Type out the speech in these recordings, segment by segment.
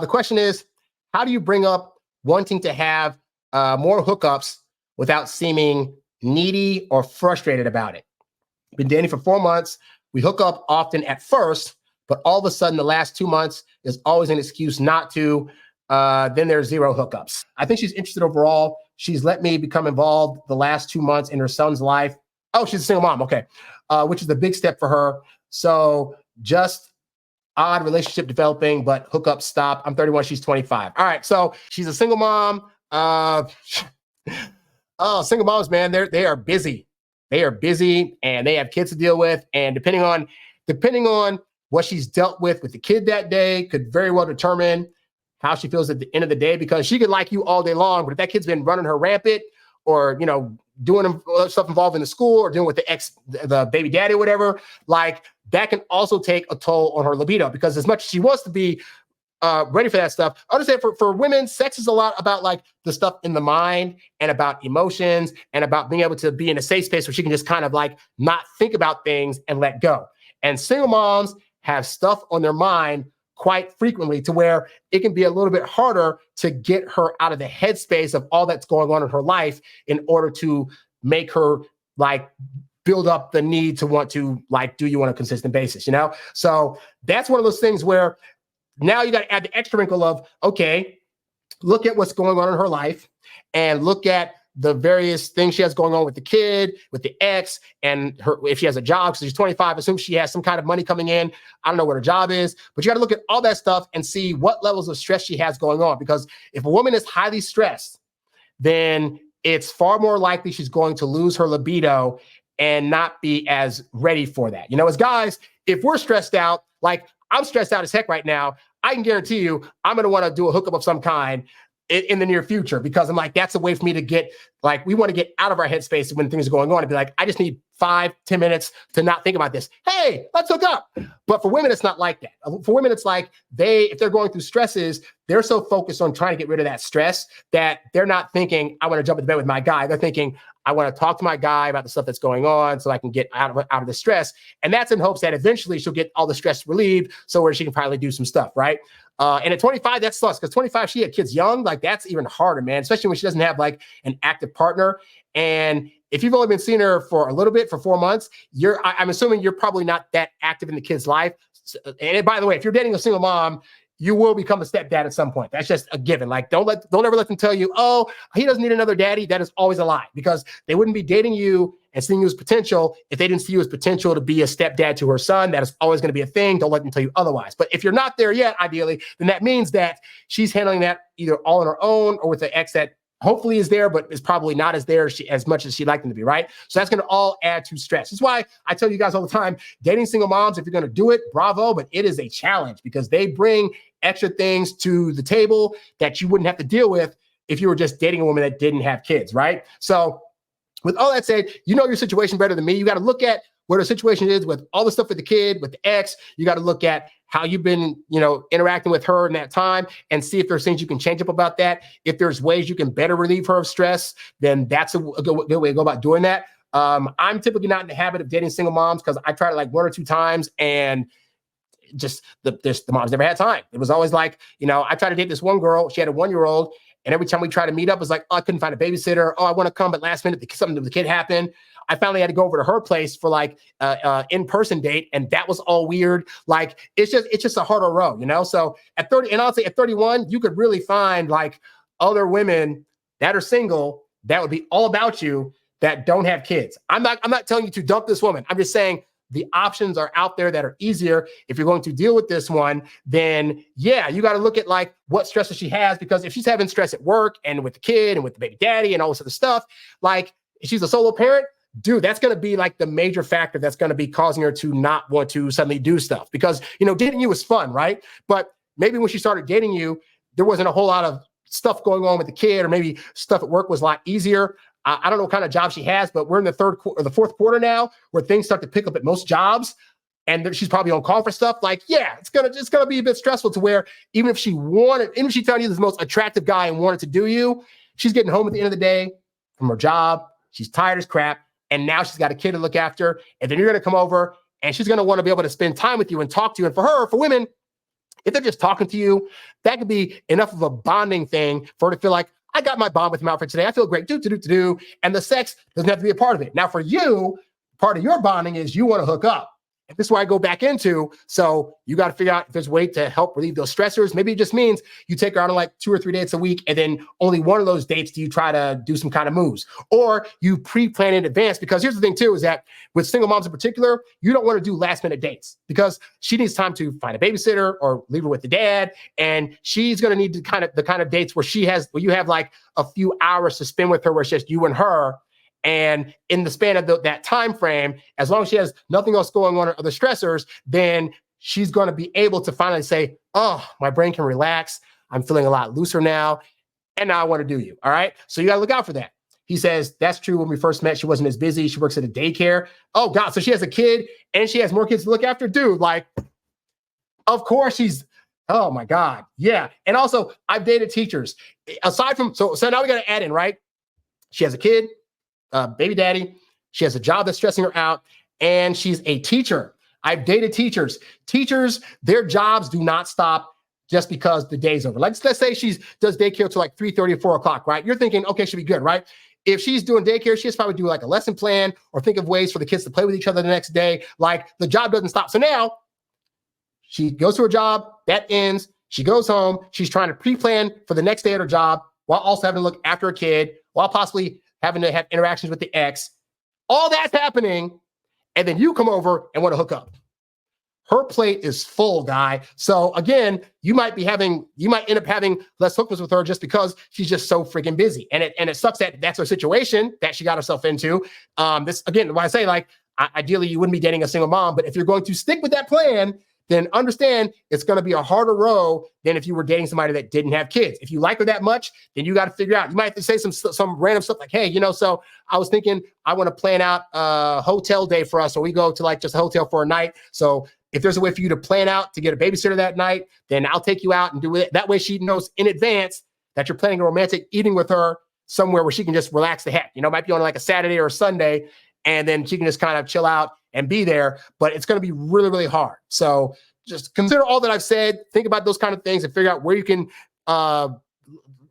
The question is, how do you bring up wanting to have more hookups without seeming needy or frustrated about it? Been dating for 4 months. We hook up often at first, but all of a sudden the last 2 months is always an excuse not to. Then there's zero hookups. I think she's interested overall. She's let me become involved the last 2 months in her son's life. Oh, she's a single mom. Okay. Which is a big step for her. So just odd relationship developing, but hookups stop. I'm 31. She's 25. All right. So she's a single mom. Single moms, man, they are busy. They are busy and they have kids to deal with. And depending on what she's dealt with the kid that day could very well determine how she feels at the end of the day, because she could like you all day long, but if that kid's been running her rampant or, doing stuff involved in the school or dealing with the baby daddy or whatever, like that can also take a toll on her libido, because as much as she wants to be ready for that stuff, I understand for women, sex is a lot about like the stuff in the mind and about emotions and about being able to be in a safe space where she can just kind of like not think about things and let go. And single moms have stuff on their mind quite frequently to where it can be a little bit harder to get her out of the headspace of all that's going on in her life in order to make her like build up the need to want to like do you on a consistent basis, So that's one of those things where now you got to add the extra wrinkle of, okay, look at what's going on in her life and look at the various things she has going on with the kid, with the ex, and her, if she has a job, because she's 25, assume she has some kind of money coming in. I don't know what her job is, but you got to look at all that stuff and see what levels of stress she has going on. Because if a woman is highly stressed, then it's far more likely she's going to lose her libido and not be as ready for that. As guys, if we're stressed out, like I'm stressed out as heck right now, I can guarantee you I'm going to want to do a hookup of some kind in the near future, because I'm like, that's a way for me to get, like, we want to get out of our headspace when things are going on and be like, I just need 5-10 minutes to not think about this. Hey, let's hook up. But for women, it's not like that. For women, it's like if they're going through stresses, they're so focused on trying to get rid of that stress that they're not thinking, I want to jump into bed with my guy. They're thinking, I want to talk to my guy about the stuff that's going on so I can get out of the stress. And that's in hopes that eventually she'll get all the stress relieved so where she can finally do some stuff, right? And at 25, that sucks, because 25, she had kids young. Like, that's even harder, man, especially when she doesn't have like an active partner. And if you've only been seeing her for a little bit, for 4 months, I'm assuming you're probably not that active in the kid's life. And by the way, if you're dating a single mom, you will become a stepdad at some point. That's just a given. Like, don't ever let them tell you, oh, he doesn't need another daddy. That is always a lie, because they wouldn't be dating you and seeing you as potential if they didn't see you as potential to be a stepdad to her son. That is always going to be a thing. Don't let them tell you otherwise. But if you're not there yet, ideally, then that means that she's handling that either all on her own or with an ex that hopefully is there, but is probably not as there as much as she'd like them to be, right? So that's going to all add to stress. That's why I tell you guys all the time, dating single moms, if you're going to do it, bravo, but it is a challenge, because they bring extra things to the table that you wouldn't have to deal with if you were just dating a woman that didn't have kids, right? So with all that said, your situation better than me. You got to look at what her situation is with all the stuff with the kid, with the ex. You got to look at how you've been, interacting with her in that time and see if there's things you can change up about that. If there's ways you can better relieve her of stress, then that's a good way to go about doing that. I'm typically not in the habit of dating single moms, because I tried it like 1 or 2 times and just the moms never had time. It was always like, I tried to date this one girl. She had a 1-year-old. And every time we try to meet up, it's like, oh, I couldn't find a babysitter. Oh, I want to come, but last minute, something with the kid happened. I finally had to go over to her place for like in-person date, and that was all weird. Like, it's just a harder road, So at 30, and I'll say at 31, you could really find like other women that are single that would be all about you that don't have kids. I'm not telling you to dump this woman. I'm just saying the options are out there that are easier. If you're going to deal with this one, then yeah, you got to look at like what stresses she has, because if she's having stress at work and with the kid and with the baby daddy and all this other stuff, like if she's a solo parent, dude, that's going to be like the major factor that's going to be causing her to not want to suddenly do stuff, because, dating you is fun, right? But maybe when she started dating you, there wasn't a whole lot of stuff going on with the kid, or maybe stuff at work was a lot easier. I don't know what kind of job she has, but we're in the the fourth quarter now where things start to pick up at most jobs, and she's probably on call for stuff. Like, yeah, it's gonna be a bit stressful to where even if she's telling you the most attractive guy and wanted to do you, she's getting home at the end of the day from her job. She's tired as crap, and now she's got a kid to look after. And then you're gonna come over, and she's gonna want to be able to spend time with you and talk to you. And for women, if they're just talking to you, that could be enough of a bonding thing for her to feel like, I got my bond with him out for today. I feel great. Do. And the sex doesn't have to be a part of it. Now, for you, part of your bonding is you want to hook up. And this is where I go back into. So you got to figure out if there's a way to help relieve those stressors. Maybe it just means you take her out on like 2 or 3 dates a week, and then only one of those dates do you try to do some kind of moves, or you pre-plan in advance. Because here's the thing too, is that with single moms in particular, you don't want to do last minute dates because she needs time to find a babysitter or leave her with the dad. And she's going to need the kind of dates where you have like a few hours to spend with her where it's just you and her. And in the span of that time frame, as long as she has nothing else going on or other stressors, then she's going to be able to finally say, oh, my brain can relax. I'm feeling a lot looser now. And now I want to do you. All right. So you got to look out for that. He says, that's true. When we first met, she wasn't as busy. She works at a daycare. Oh, God. So she has a kid and she has more kids to look after. Dude, like, of course oh, my God. Yeah. And also, I've dated teachers. Aside from, so now we got to add in, right? She has a kid. Baby daddy. She has a job that's stressing her out, and she's a teacher. I've dated teachers. Teachers, their jobs do not stop just because the day's over. Let's say she does daycare till like 3:30 or 4 o'clock, right? You're thinking, okay, she'll be good, right? If she's doing daycare, she has to probably do like a lesson plan or think of ways for the kids to play with each other the next day. Like the job doesn't stop. So now she goes to her job, that ends. She goes home. She's trying to pre-plan for the next day at her job while also having to look after her kid, while possibly having to have interactions with the ex. All that's happening, and then you come over and want to hook up. Her plate is full, guy. So again, you might end up having less hookers with her just because she's just so freaking busy. And it sucks that that's her situation that she got herself into. This again, when I say like, ideally you wouldn't be dating a single mom, but if you're going to stick with that plan, then understand it's going to be a harder row than if you were dating somebody that didn't have kids. If you like her that much, then you got to figure out. You might have to say some random stuff like, hey, so I was thinking I want to plan out a hotel day for us. So we go to like just a hotel for a night. So if there's a way for you to plan out to get a babysitter that night, then I'll take you out and do it. That way she knows in advance that you're planning a romantic evening with her somewhere where she can just relax the heck. It might be on like a Saturday or a Sunday, and then she can just kind of chill out and be there, but it's going to be really, really hard. So just consider all that I've said, think about those kind of things and figure out where you can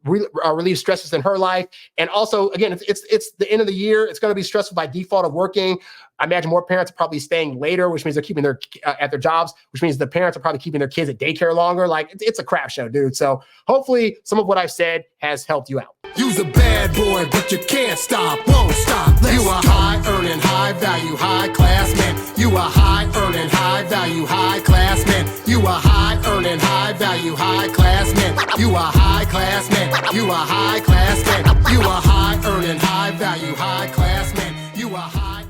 relieve stresses in her life. And also, again, it's the end of the year. It's going to be stressful by default of working. I imagine more parents are probably staying later, which means they're keeping their at their jobs, which means the parents are probably keeping their kids at daycare longer. Like it's a crap show, dude. So hopefully some of what I've said has helped you out. You's a bad boy, but you can't stop, won't stop. You a high earning, high value, high class man. You a high earning, high value, high class man. You a high earning, high value, high class man. You a high class man. You a high class man. You a high earning, high value, high class man. You a high